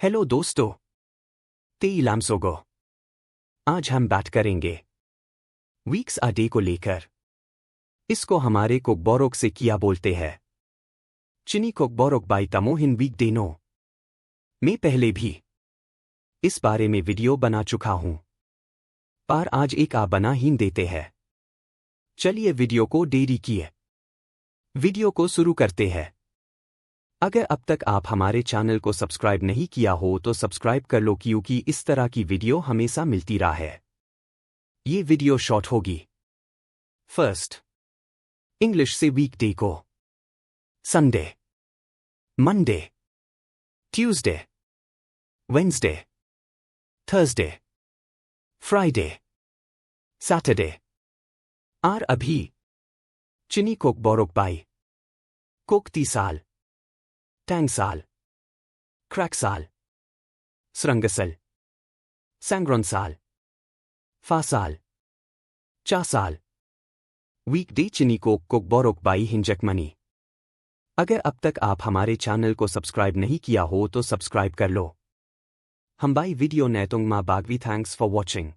Hello दोस्तों, तेईलाम Sogou. आज हम बात करेंगे वीक्स आ डे को लेकर। इसको हमारे कोकबोरोक से किया बोलते हैं। चिनी कोकबोरोक बाई तमोहिन वीक डे नो। मैं पहले भी इस बारे में वीडियो बना चुका हूं, पर आज एक आ बना ही देते हैं। चलिए वीडियो को देरी किए वीडियो को शुरू करते हैं। अगर अब तक आप हमारे चैनल को सब्सक्राइब नहीं किया हो तो सब्सक्राइब कर लो, क्योंकि इस तरह की वीडियो हमेशा मिलती रहा है। ये वीडियो शॉर्ट होगी। फर्स्ट, इंग्लिश से वीकडे को Sunday, Monday, Tuesday, Wednesday, Thursday, Friday, Saturday. आर अभी चिनी कोकबोरोक बाई कोकती साल, टैंगसाल, क्रैकसाल, स्रंगसल, सैंग्रोनसाल, फासाल, चासाल। वीकडे चिनी कोकबोरोक बाई हिंजकमनी। अगर अब तक आप हमारे चैनल को सब्सक्राइब नहीं किया हो तो सब्सक्राइब कर लो। हम बाई वीडियो नेतुंग मा बागवी। Thanks for watching.